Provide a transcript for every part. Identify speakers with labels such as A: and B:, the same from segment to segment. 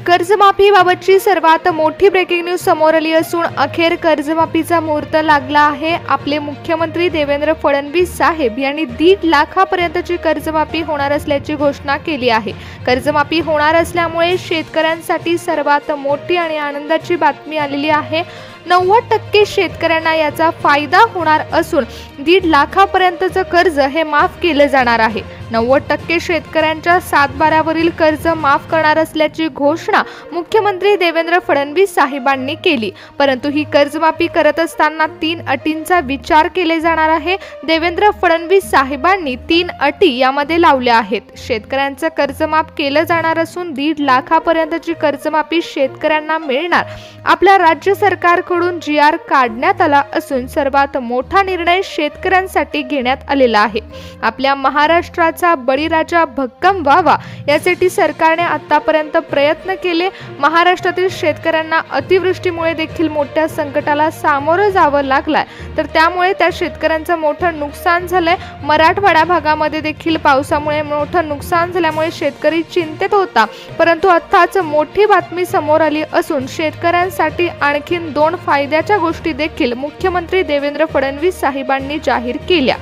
A: कर्जमाफीबाबतची सर्वात मोठी breaking news समोर आली असून अखेर कर्जमाफीचा मुहूर्त लागला आहे। आपले मुख्यमंत्री देवेंद्र फडणवीस साहेब यांनी 1.5 लाखापर्यंतची कर्जमाफी होणार असल्याची घोषणा केली आहे। कर्जमाफी होणार असल्यामुळे शेतकऱ्यांसाठी सर्वात मोठी आणि आनंदाची बातमी आलेली आहे। 90% शेतकऱ्यांना याचा फायदा होणार असून 1.5 लाखापर्यंतचं कर्ज हे माफ केलं जाणार आहे। 90% शेतकऱ्यांच्या 7/12वरील कर्ज माफ करणार असल्याची घोषणा मुख्यमंत्री देवेंद्र फडणवीस साहेबांनी केली। परंतु ही कर्जमाफी करत असताना 3 अटींचा विचार केले जाणार आहे। देवेंद्र फडणवीस साहेबांनी 3 अटी यामध्ये लावल्या आहेत। शेतकऱ्यांचं कर्ज माफ केलं जाणार असून 1.5 लाखापर्यंतची कर्जमाफी शेतकऱ्यांना मिळणार। आपल्या राज्य सरकारकडून GR काढण्यात आला असून सर्वात मोठा निर्णय शेतकऱ्यांसाठी घेण्यात आलेला आहे। आपल्या महाराष्ट्राचा बळीराजा भक्कम व्हावा यासाठी सरकारने आतापर्यंत प्रयत्न केले। महाराष्ट्रातील शेतकऱ्यांना अतिवृष्टीमुळे देखील मोठ्या संकटाला सामोरं जावं लागलंय, तर त्यामुळे त्या शेतकऱ्यांचं मोठं नुकसान झालंय। मराठवाडा भागामध्ये देखील पावसामुळे मोठं नुकसान झाल्यामुळे शेतकरी चिंतेत होता, परंतु आताच मोठी बातमी समोर आली असून शेतकऱ्यांसाठी आणखीन 2 फायद्याच्या गोष्टी देखील मुख्यमंत्री देवेंद्र फडणवीस साहेबांनी जाहीर केल्या।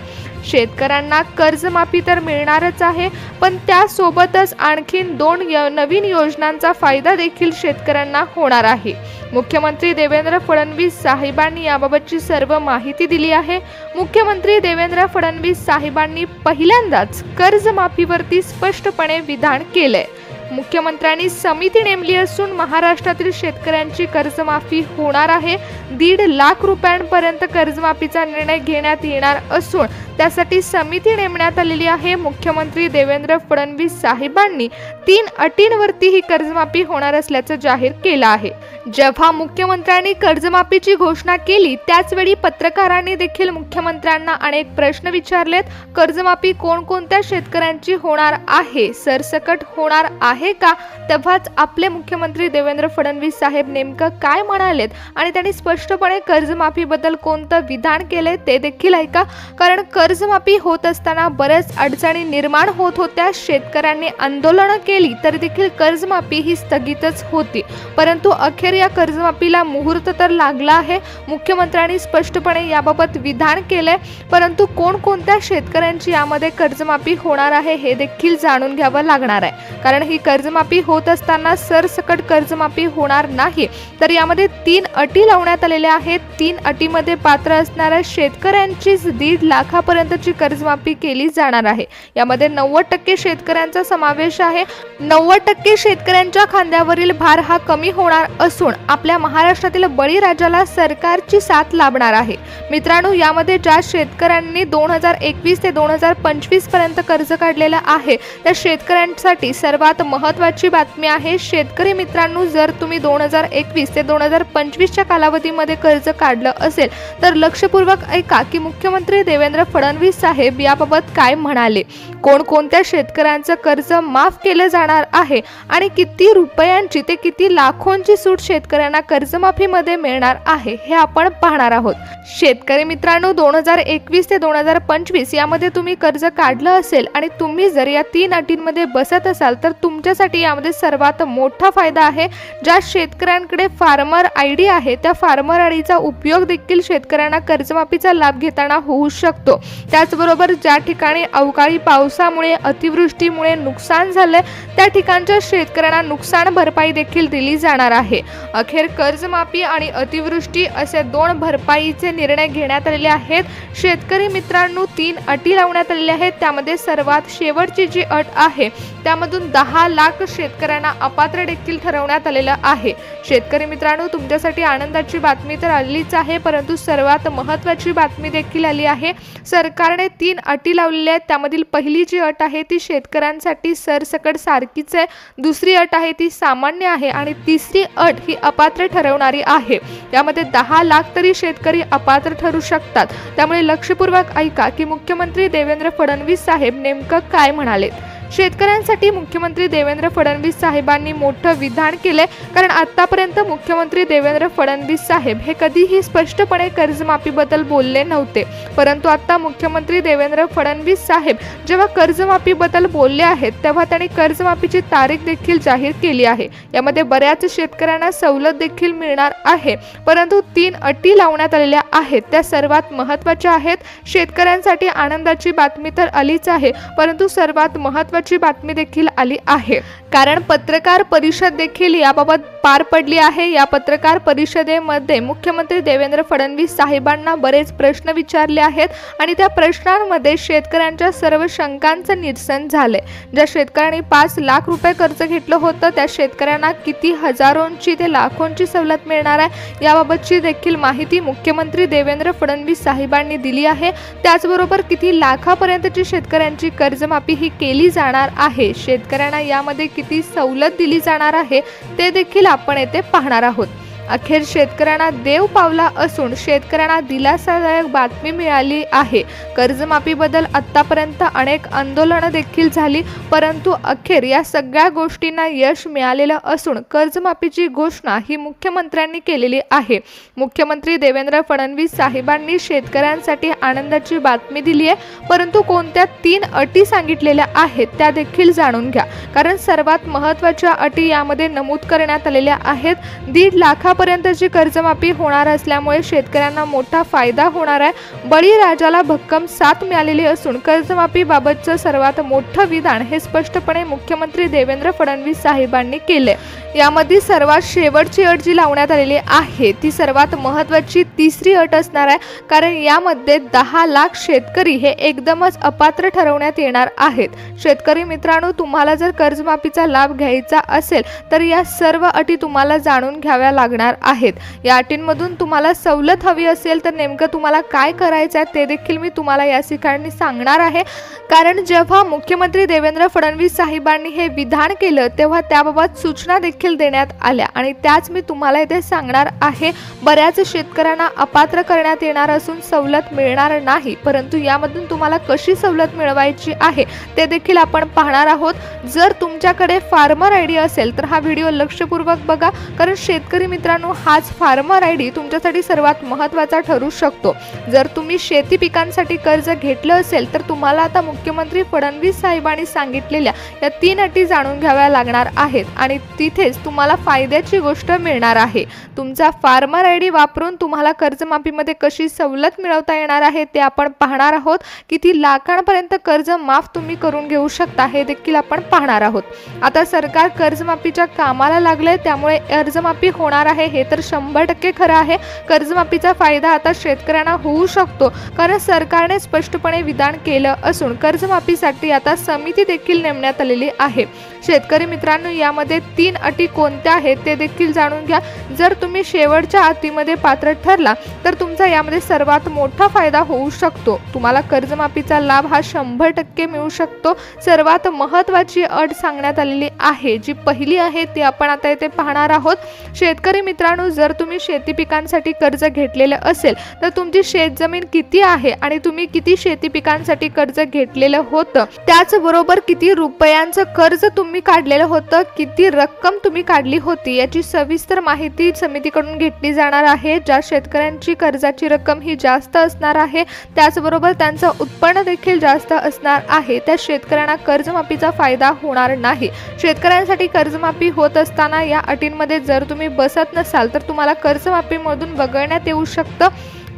A: शेतकऱ्यांना कर्जमाफी तर मिळणारच आहे, पण त्यासोबतच आणखीन 2 नवीन योजनांचा फायदा देखील शेतकऱ्यांना होणार आहे। मुख्यमंत्री देवेंद्र फडणवीस साहेबांनी याबाबतची सर्व माहिती दिली आहे। मुख्यमंत्री देवेंद्र फडणवीस साहेबांनी पहिल्यांदाच कर्जमाफीवरती स्पष्टपणे विधान केलंय। मुख्यमंत्र्यांनी समिती नेमली असून महाराष्ट्रातील शेतकऱ्यांची कर्जमाफी होणार आहे। 1.5 लाख रुपयांपर्यंत कर्जमाफीचा निर्णय घेण्यात येणार असून त्यासाठी समिती नेमण्यात आलेली आहे। मुख्यमंत्री देवेंद्र फडणवीस साहेबांनी 3 अटींवरती ही कर्जमाफी होणार असल्याचं जाहीर केलं आहे। जेव्हा मुख्यमंत्र्यांनी कर्जमाफीची घोषणा केली त्याचवेळी पत्रकारांनी देखील मुख्यमंत्र्यांना अनेक प्रश्न विचारलेत। कर्जमाफी कोणकोणत्या शेतकऱ्यांची होणार आहे, सरसकट होणार आहे का? तेव्हाच आपले मुख्यमंत्री देवेंद्र फडणवीस साहेब नेमकं काय म्हणालेत आणि त्यांनी स्पष्टपणे कर्जमाफीबद्दल कोणतं विधान केले ते देखील ऐका। कारण कर्जमाफी होत असताना बरेच अडचणी निर्माण होत होत्या। शेतकऱ्यांनी आंदोलनं केली तरी देखील कर्जमाफी ही स्थगितच होती, परंतु अखेर या कर्जमाफीला मुहूर्त तर लागला आहे। मुख्यमंत्र्यांनी स्पष्टपणे याबाबत विधान केले, परंतु कोणकोणत्या शेतकऱ्यांची यामध्ये कर्जमाफी होणार आहे हे देखील जाणून घ्यावं लागणार आहे। कारण ही कर्जमाफी होत असताना सरसकट कर्जमाफी होणार नाही, तर यामध्ये 3 अटी लावण्यात आलेल्या आहेत। 3 अटीमध्ये पात्र असणाऱ्या शेतकऱ्यांचीच 1.5 लाखापर्यंतची कर्जमाफी केली जाणार आहे। यामध्ये 90% शेतकऱ्यांचा समावेश आहे। 90% शेतकऱ्यांच्या खांद्यावरील भार हा कमी होणार असून आपल्या महाराष्ट्रातील बळीराजाला सरकारची साथ लाभणार आहे। मित्रांनो, यामध्ये ज्या शेतकऱ्यांनी 2021 ते 2025 पर्यंत कर्ज काढलेलं आहे त्या शेतकऱ्यांसाठी सर्वात महत्त्वाची बातमी आहे। शेतकरी मित्रांनो, जर तुम्ही 2021 ते 2025 च्या कालावधीमध्ये कर्ज काढलं असेल तर लक्षपूर्वक ऐका की मुख्यमंत्री देवेंद्र फडणवीस साहेब याबाबत काय म्हणाले। कोणकोणत्या शेतकऱ्यांचं कर्ज माफ केलं जाणार आहे आणि किती रुपयांची ते किती लाखोंची सूट शेतकऱ्यांना कर्जमाफीमध्ये मिळणार आहे हे आपण पाहणार आहोत। शेतकरी मित्रांनो, 2021 ते 2025 यामध्ये तुम्ही कर्ज काढलं असेल आणि तुम्ही जर या 3 अटींमध्ये बसत असाल तर तुमच्यासाठी यामध्ये सर्वात मोठा फायदा आहे। ज्या शेतकऱ्यांकडे फार्मर ID आहे त्या फार्मर IDचा उपयोग देखील शेतकऱ्यांना कर्जमाफीचा लाभ घेताना होऊ शकतो। त्याचबरोबर ज्या ठिकाणी अवकाळी पावसामुळे अतिवृष्टीमुळे नुकसान झाले त्या ठिकाणच्या शेतकऱ्यांना नुकसान भरपाई देखील दिली जाणार आहे। अखेर कर्जमाफी आणि अतिवृष्टी असे 2 भरपाईचे निर्णय घेण्यात आलेले आहेत। शेतकरी मित्रांनो, 3 अटी लावण्यात आलेल्या आहेत। त्यामध्ये सर्वात शेवटची जी अट आहे त्यामधून 10 लाख शेतकऱ्यांना अपात्र देखील ठरवण्यात आलेलं आहे। शेतकरी मित्रांनो, तुमच्यासाठी आनंदाची बातमी तर आलीच आहे, परंतु सर्वात महत्त्वाची बातमी देखील आली आहे। सरकारने 3 अटी लावलेल्या आहेत। त्यामधील पहिली जी अट आहे ती शेतकऱ्यांसाठी सरसकट सारखीच आहे, दुसरी अट आहे ती सामान्य आहे आणि तिसरी अट ही अपात्र ठरवणारी आहे। यामध्ये 10 लाख तरी शेतकरी अपात्र ठरू शकतात। त्यामुळे लक्षपूर्वक ऐका की मुख्यमंत्री देवेंद्र फडणवीस साहेब नेमकं काय म्हणाले। शेतकऱ्यांसाठी मुख्यमंत्री देवेंद्र फडणवीस साहेबांनी मोठं विधान केले, कारण आतापर्यंत मुख्यमंत्री देवेंद्र फडणवीस साहेब हे कधीही स्पष्टपणे कर्जमाफीबद्दल बोलले नव्हते. परंतु आता मुख्यमंत्री देवेंद्र फडणवीस साहेब जेव्हा कर्जमाफीबद्दल बोलले आहेत तेव्हा त्यांनी कर्जमाफीची तारीख देखील जाहीर केली आहे. यामध्ये बऱ्याच शेतकऱ्यांना सवलत देखील मिळणार आहे, परंतु 3 अटी लावण्यात आलेल्या आहेत. त्या सर्वात महत्त्वाच्या आहेत. शेतकऱ्यांसाठी आनंदाची बातमी तर आलीच आहे, परंतु सर्वात महत्त्वाची बातमी देखील आली आहे, कारण पत्रकार परिषद देखील याबाबत पार पडली आहे. या पत्रकार परिषदेमध्ये मुख्यमंत्री देवेंद्र फडणवीस साहेबांना बरेच प्रश्न विचारले आहेत आणि त्या प्रश्नांमध्ये शेतकऱ्यांच्या सर्व शंकांचं निरसन झाले. ज्या शेतकऱ्यांनी 5 लाख रुपये कर्ज घेतलं होतं त्या शेतकऱ्यांना किती हजारोंची ते लाखोंची सवलत मिळणार आहे याबाबतची देखील माहिती मुख्यमंत्री देवेंद्र फडणवीस साहेबांनी दिली आहे. त्याचबरोबर किती लाखापर्यंतची शेतकऱ्यांची कर्जमाफी ही केली जाणार आहे, शेतकऱ्यांना यामध्ये किती सवलत दिली जाणार आहे ते देखील आपण येथे पाहणार आहोत. अखेर शेतकऱ्यांना देव पावला असून शेतकऱ्यांना दिलासादायक बातमी मिळाली आहे. कर्जमाफीबद्दल आतापर्यंत अनेक आंदोलनं देखील झाली, परंतु अखेर या सगळ्या गोष्टींना यश मिळालेलं असून कर्जमाफीची घोषणा ही मुख्यमंत्र्यांनी केलेली आहे. मुख्यमंत्री देवेंद्र फडणवीस साहेबांनी शेतकऱ्यांसाठी आनंदाची बातमी दिली आहे, परंतु कोणत्या 3 अटी सांगितलेल्या आहेत त्या देखील जाणून घ्या, कारण सर्वात महत्त्वाच्या अटी यामध्ये नमूद करण्यात आलेल्या आहेत. 1.5 लाखापर्यंतची कर्जमाफी होणार असल्यामुळे शेतकऱ्यांना मोठा फायदा होणार आहे. बळीराजाला भक्कम साथ मिळालेली असून कर्जमाफीबाबतचं सर्वात मोठं विधान हे स्पष्टपणे मुख्यमंत्री देवेंद्र फडणवीस साहेबांनी केले. यामध्ये सर्वात शेवटची अट जी लावण्यात आलेली आहे ती सर्वात महत्त्वाची 3री अट असणार आहे, कारण यामध्ये 10 लाख शेतकरी हे एकदमच अपात्र ठरवण्यात येणार आहेत. शेतकरी मित्रांनो, तुम्हाला जर कर्जमाफीचा लाभ घ्यायचा असेल तर या सर्व अटी तुम्हाला जाणून घ्याव्या लागणार आहेत. या अटींमधून तुम्हाला सवलत हवी असेल तर नेमकं तुम्हाला काय करायचं आहे ते देखील मी तुम्हाला या ठिकाणी सांगणार आहे, कारण जेव्हा मुख्यमंत्री देवेंद्र फडणवीस साहेबांनी हे विधान केलं तेव्हा त्याबाबत सूचना देखील देण्यात आल्या आणि त्याच मी तुम्हाला इथे सांगणार आहे. बऱ्याच शेतकऱ्यांना अपात्र करण्यात येणार असून सवलत मिळणार नाही, परंतु यामधून तुम्हाला कशी सवलत मिळवायची आहे ते देखील आपण पाहणार आहोत. जर तुमच्याकडे फार्मर आयडी असेल तर हा व्हिडिओ लक्षपूर्वक बघा, कारण शेतकरी मित्रांनो, हाच फार्मर आयडी तुमच्यासाठी सर्वात महत्त्वाचा ठरू शकतो. जर तुम्ही शेती पिकांसाठी कर्ज घेतलं असेल तर तुम्हाला आता मुख्यमंत्री फडणवीस साहेबांनी सांगितलेल्या या 3 अटी जाणून घ्याव्या लागणार आहेत आणि तिथेच तुम्हाला फायद्याची गोष्ट मिळणार आहे. तुमचा फार्मर आयडी वापरून तुम्हाला कर्जमाफीमध्ये कशी सवलत मिळवता येणार आहे ते आपण पाहणार आहोत. किती लाखांपर्यंत कर्ज माफ तुम्ही करून घेऊ शकता हे देखील आपण पाहणार आहोत. आता सरकार कर्जमाफीच्या कामाला लागले, त्यामुळे कर्जमाफी होणार आहे हे तर 100% खरं आहे. कर्जमाफीचा फायदा आता शेतकऱ्यांना होऊ शकतो, कारण सरकारने स्पष्टपणे विधान केलं असून कर्जमाफीसाठी आता समिती देखील नेमण्यात आलेली आहे. शेतकरी मित्रांनो, यामध्ये 3 अटी कोणत्या आहेत ते देखील जाणून घ्या. जर तुम्ही शेवटच्या अटीमध्ये पात्र ठरला तर तुमचा यामध्ये सर्वात मोठा फायदा होऊ शकतो. तुम्हाला कर्जमाफीचा लाभ हा 100% मिळू शकतो. सर्वात महत्त्वाची अट सांगण्यात आलेली आहे, जी पहिली आहे ती आपण आता इथे पाहणार आहोत. शेतकरी मित्रांनो, जर तुम्ही शेती पिकांसाठी कर्ज घेतलेलं असेल तर तुमची शेतजमीन किती आहे आणि तुम्ही किती शेती पिकांसाठी कर्ज घेतलेलं होतं, त्याचबरोबर किती रुपयांचं कर्ज तुम्ही काढलेलं होतं, किती रक्कम तुम्ही काढली होती याची सविस्तर माहिती समितीकडून घेतली जाणार आहे. ज्या शेतकऱ्यांची कर्जाची रक्कम ही जास्त असणार आहे, त्याचबरोबर त्यांचं उत्पन्न देखील जास्त असणार आहे, त्या शेतकऱ्यांना कर्जमाफीचा फायदा होणार नाही. शेतकऱ्यांसाठी कर्जमाफी होत असताना या अटींमध्ये जर तुम्ही बसत नसाल तर तुम्हाला कर्जमाफीमधून वगळण्यात येऊ शकतं.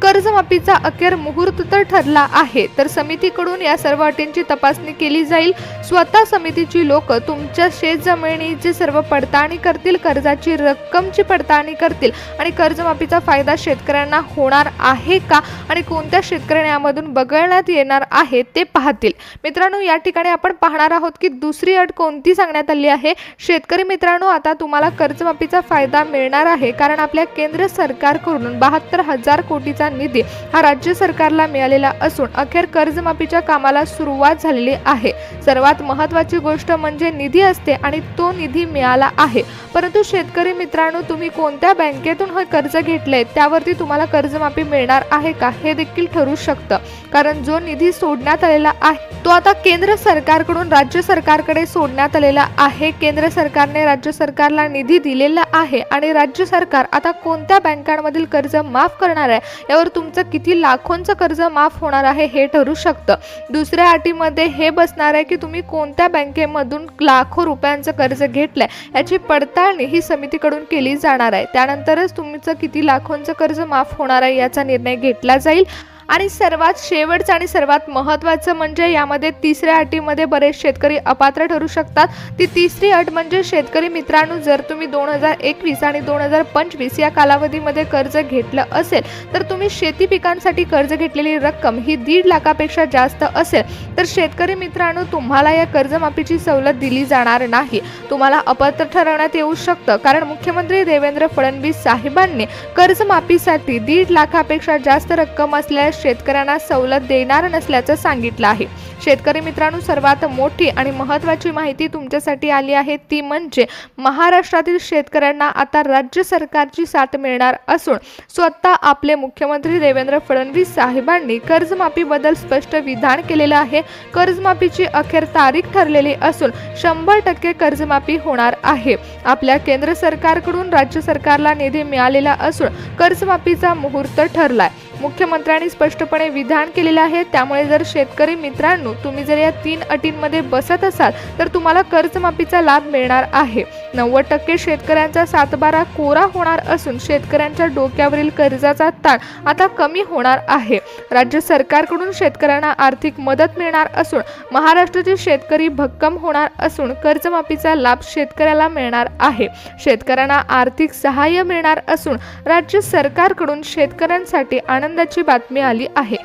A: कर्जमाफीचा अखेर मुहूर्त तर ठरला आहे, तर समितीकडून या सर्व अटींची तपासणी केली जाईल. स्वतः समितीची लोक तुमच्या शेतजमिनीची सर्व पडताळणी करतील, कर्जाची रक्कमची पडताळणी करतील आणि कर्जमाफीचा फायदा शेतकऱ्यांना होणार आहे का आणि कोणत्या शेतकऱ्यांना यामधून वगळण्यात येणार आहे ते पाहतील. मित्रांनो, या ठिकाणी आपण पाहणार आहोत की दुसरी अट कोणती सांगण्यात आली आहे. शेतकरी मित्रांनो, आता तुम्हाला कर्जमाफीचा फायदा मिळणार आहे, कारण आपल्या केंद्र सरकारकडून 72,000 कोटीचा निधी हा राज्य सरकारला मिळालेला असून अखेर कर्जमाफीच्या कामाला सुरुवात झालेली आहे। सर्वात महत्त्वाची गोष्ट म्हणजे निधी असते आणि तो निधी मिळाला आहे, परंतु शेतकरी मित्रांनो, तुम्ही कोणत्या बँकेतून हे कर्ज घेतले त्यावरती तुम्हाला कर्जमाफी मिळणार आहे का हे देखील ठरू शकतं। कारण जो निधी सोडण्यात आलेला आहे तो आता केंद्र सरकारकडून राज्य सरकारकडे सोडण्यात आलेला आहे। केंद्र सरकारने राज्य सरकारला निधी दिलेला आहे आणि राज्य सरकार आता कोणत्या बँकांमधील कर्ज माफ करणार आहे यावर तुमचं किती लाखोंचं कर्ज माफ होणार आहे हे ठरू शकतं। दुसऱ्या अटीमध्ये हे बसणार आहे की तुम्ही कोणत्या बँकेमधून लाखो रुपयांचं कर्ज घेतलंय याची पडताळणी ही समितीकडून केली जाणार आहे। त्यानंतरच तुमचं किती लाखोंचं कर्ज माफ होणार आहे याचा निर्णय घेतला जाईल। आणि सर्वात शेवटचं आणि सर्वात महत्त्वाचं म्हणजे यामध्ये तिसऱ्या अटीमध्ये बरेच शेतकरी अपात्र ठरू शकतात। ती तिसरी अट म्हणजे शेतकरी मित्रांनो, जर तुम्ही 2021 आणि 2025 या कालावधीमध्ये कर्ज घेतलं असेल तर तुम्ही शेती पिकांसाठी कर्ज घेतलेली रक्कम ही 1.5 लाखापेक्षा जास्त असेल तर शेतकरी मित्रांनो, तुम्हाला या कर्जमाफीची सवलत दिली जाणार नाही। तुम्हाला अपात्र ठरवण्यात येऊ शकतं, कारण मुख्यमंत्री देवेंद्र फडणवीस साहेबांनी कर्जमाफीसाठी 1.5 लाखापेक्षा जास्त रक्कम असलेल्या शेतकऱ्यांना सवलत देणार नसल्याचं सांगितलं आहे। शेतकरी मित्रांनो, सर्वात मोठी आणि महत्त्वाची माहिती तुमच्यासाठी आली आहे ती म्हणजे महाराष्ट्रातील शेतकऱ्यांना आता राज्य सरकारची साथ मिळणार असून स्वतः आपले मुख्यमंत्री देवेंद्र फडणवीस साहेबांनी कर्जमाफीबद्दल स्पष्ट विधान केलेलं आहे। कर्जमाफीची अखेर तारीख ठरलेली असून 100% कर्जमाफी होणार आहे। आपल्या केंद्र सरकारकडून राज्य सरकारला निधी मिळालेला असून कर्जमाफीचा मुहूर्त ठरलाय। मुख्यमंत्र्यांनी स्पष्टपणे विधान केलेलं आहे। त्यामुळे जर शेतकरी मित्रांनो, तुम्ही जर या 3 अटींमध्ये बसत असाल तर तुम्हाला कर्जमाफीचा लाभ मिळणार आहे। 90% शेतकऱ्यांचा सातबारा कोरा होणार असून शेतकऱ्यांच्या डोक्यावरील कर्जाचा ताण आता कमी होणार आहे। राज्य सरकारकडून शेतकऱ्यांना आर्थिक मदत मिळणार असून महाराष्ट्रातील शेतकरी भक्कम होणार असून कर्जमाफीचा लाभ शेतकऱ्याला मिळणार आहे। शेतकऱ्यांना आर्थिक सहाय्य मिळणार असून राज्य सरकारकडून शेतकऱ्यांसाठी आनंदाची बातमी आली आहे।